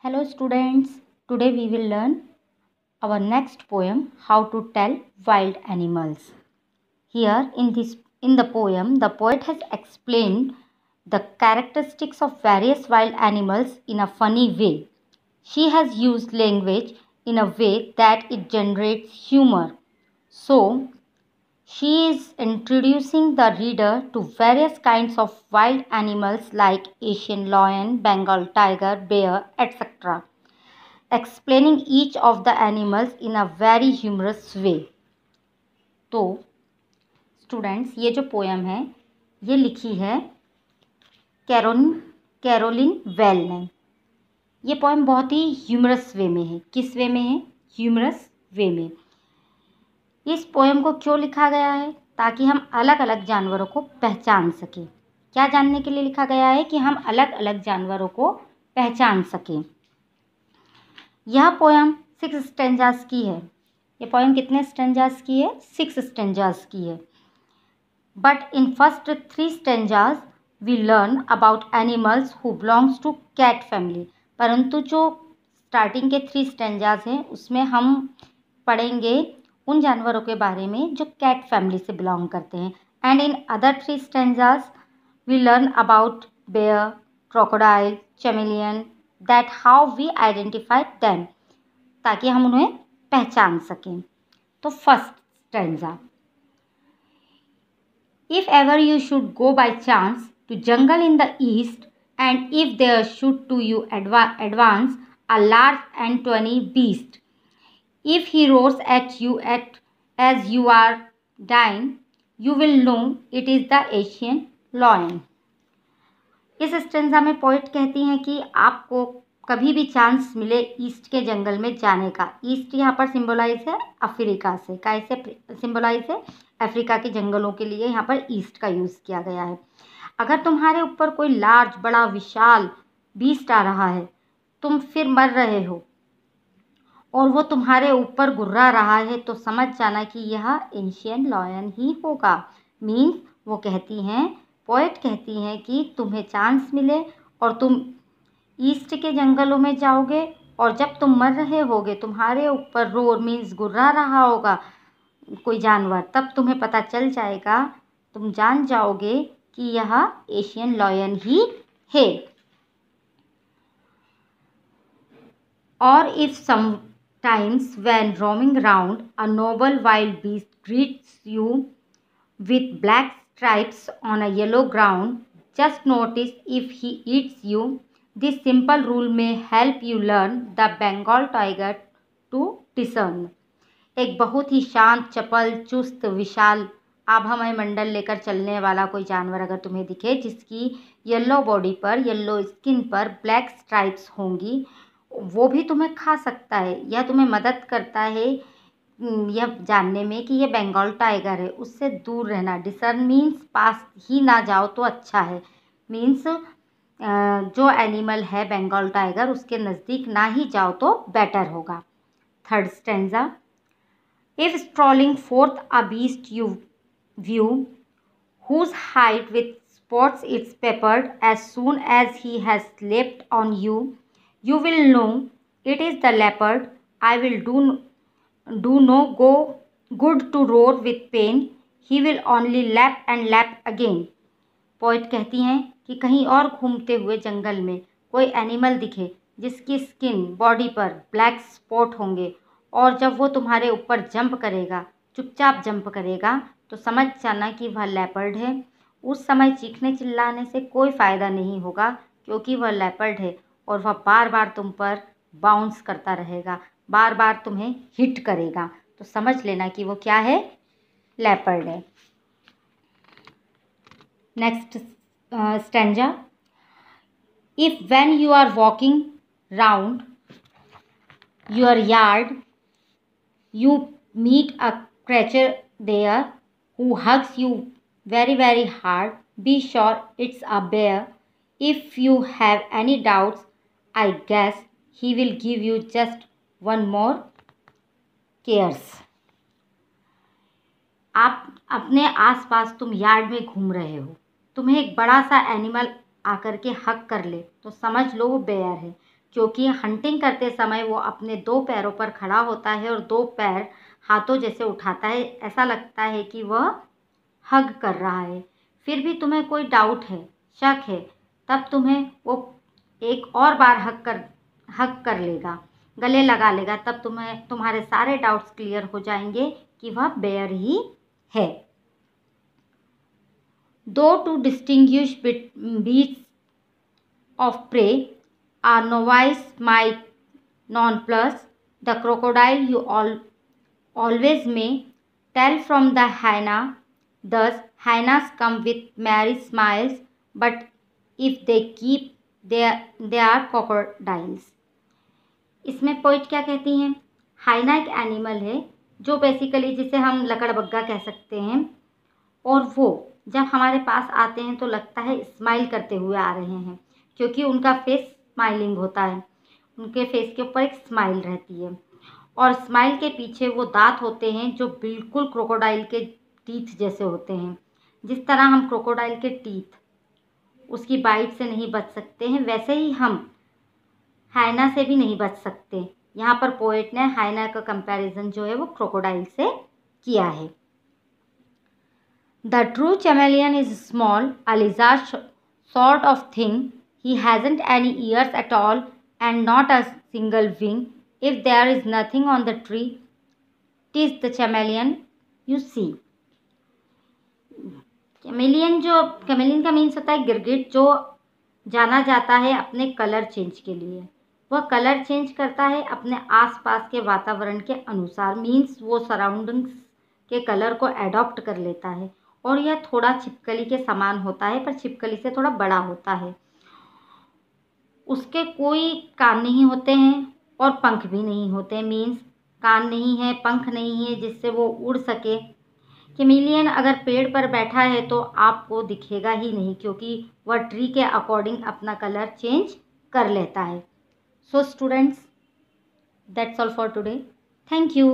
Hello students, today we will learn our next poem, How to Tell Wild Animals. Here in the poem, the poet has explained the characteristics of various wild animals in a funny way. She has used language in a way that it generates humor. So, she is introducing the reader to various kinds of wild animals like Asian lion, Bengal tiger, bear, etc., explaining each of the animals in a very humorous way. तो students, ये जो poem है ये लिखी है Caroline well ने। ये poem बहुत ही ह्यूमरस वे में है। किस वे में है? ह्यूमरस वे में। इस पोयम को क्यों लिखा गया है? ताकि हम अलग अलग जानवरों को पहचान सकें। क्या जानने के लिए लिखा गया है? कि हम अलग अलग जानवरों को पहचान सकें। यह पोयम 6 स्टेंजास की है। ये पोयम कितने स्टेंजास की है? 6 स्टेंजास की है। But in first 3 stanzas we learn about animals who belongs to cat family. परंतु जो स्टार्टिंग के 3 स्टेंजास हैं उसमें हम पढ़ेंगे उन जानवरों के बारे में जो कैट फैमिली से बिलोंग करते हैं। And in other 3 stanzas we learn about bear, crocodile, chameleon, that how we identify them, ताकि हम उन्हें पहचान सकें। तो first stanza, if ever you should go by chance to jungle in the east and if there should to you advance a large and tawny beast, if he roars at you as you are dying, you will know it is the Asian lion. इस stanza में poet कहती हैं कि आपको कभी भी chance मिले east के जंगल में जाने का। ईस्ट यहाँ पर सिंबलाइज है अफ्रीका से। कैसे सिंबलाइज है? अफ्रीका के जंगलों के लिए यहाँ पर ईस्ट का यूज़ किया गया है। अगर तुम्हारे ऊपर कोई लार्ज, बड़ा, विशाल बीस्ट आ रहा है, तुम फिर मर रहे हो और वो तुम्हारे ऊपर गुर्रा रहा है, तो समझ जाना कि यह एशियन लायन ही होगा। मीन्स वो कहती हैं, पोएट कहती हैं कि तुम्हें चांस मिले और तुम ईस्ट के जंगलों में जाओगे और जब तुम मर रहे होगे, तुम्हारे ऊपर रोर मीन्स गुर्रा रहा होगा कोई जानवर, तब तुम्हें पता चल जाएगा, तुम जान जाओगे कि यह एशियन लायन ही है। और if sometimes when roaming round a Nobel wild beast greets you with black stripes on a yellow ground, just notice if he eats you. This simple rule may help you learn the Bengal tiger to discern. एक बहुत ही शांत, चपल, चुस्त, विशाल, आभामय मंडल लेकर चलने वाला कोई जानवर अगर तुम्हें दिखे जिसकी येलो बॉडी पर, येलो स्किन पर ब्लैक स्ट्राइप्स होंगी, वो भी तुम्हें खा सकता है। यह तुम्हें मदद करता है यह जानने में कि यह बंगाल टाइगर है। उससे दूर रहना। डिसर्न मीन्स पास ही ना जाओ तो अच्छा है। मीन्स जो एनिमल है बंगाल टाइगर उसके नज़दीक ना ही जाओ तो बेटर होगा। Third stanza, if strolling fourth a beast you view whose hide with spots it's peppered, as soon as he has leapt on you, you will know it is the leopard. I will do no go good to roar with pain, he will only lap and lap again. Poet कहती हैं कि कहीं और घूमते हुए जंगल में कोई animal दिखे जिसकी स्किन, बॉडी पर ब्लैक स्पॉट होंगे और जब वो तुम्हारे ऊपर जंप करेगा, चुपचाप जंप करेगा, तो समझ जाना कि वह लेपर्ड है। उस समय चीखने चिल्लाने से कोई फ़ायदा नहीं होगा क्योंकि वह लेपर्ड है और वह बार बार तुम पर बाउंस करता रहेगा, बार बार तुम्हें हिट करेगा। तो समझ लेना कि वो क्या है? लेपर्ड है। Next stanza, if when you are walking round your yard you meet a creature there who hugs you very very hard, be sure it's a bear. If you have any doubts, I guess he will give you just one more cares. आप अपने आसपास तुम yard में घूम रहे हो, तुम्हें एक बड़ा सा एनिमल आकर के हक कर ले तो समझ लो वो बेयर है। क्योंकि हंटिंग करते समय वो अपने 2 पैरों पर खड़ा होता है और 2 पैर हाथों जैसे उठाता है, ऐसा लगता है कि वह हग कर रहा है। फिर भी तुम्हें कोई डाउट है, शक है, तब तुम्हें वो एक और बार हग कर लेगा, गले लगा लेगा, तब तुम्हारे सारे डाउट्स क्लियर हो जाएंगे कि वह बेयर ही है। Though to distinguish beasts of prey, a novice might nonplus the crocodile you always may tell from the hyena. Thus, hyenas come with merry smiles, but if they keep they are crocodiles. इसमें poet क्या कहती हैं? हाइना एक animal है जो basically जिसे हम लकड़बग्गा कह सकते हैं, और वो जब हमारे पास आते हैं तो लगता है स्माइल करते हुए आ रहे हैं, क्योंकि उनका फेस स्माइलिंग होता है, उनके फेस के ऊपर एक स्माइल रहती है, और स्माइल के पीछे वो दांत होते हैं जो बिल्कुल क्रोकोडाइल के टीथ जैसे होते हैं। जिस तरह हम क्रोकोडाइल के टीथ उसकी बाइट से नहीं बच सकते हैं, वैसे ही हम हाइना से भी नहीं बच सकते। यहाँ पर पोएट ने हाइना का कंपैरिजन जो है वो क्रोकोडाइल से किया है। The true chameleon is small, a lizard sort of thing. He hasn't any ears at all and not a single wing. If there is nothing on the tree, 'tis the chameleon you see. Chameleon का means होता है गिरगिट, जो जाना जाता है अपने colour change के लिए। वह कलर चेंज करता है अपने आसपास के वातावरण के अनुसार, मीन्स वो सराउंडिंग्स के कलर को एडॉप्ट कर लेता है, और यह थोड़ा छिपकली के समान होता है पर छिपकली से थोड़ा बड़ा होता है। उसके कोई कान नहीं होते हैं और पंख भी नहीं होते, मीन्स कान नहीं है, पंख नहीं है जिससे वो उड़ सके। कैमेलियन अगर पेड़ पर बैठा है तो आपको दिखेगा ही नहीं, क्योंकि वह ट्री के अकॉर्डिंग अपना कलर चेंज कर लेता है। So students, that's all for today. Thank you.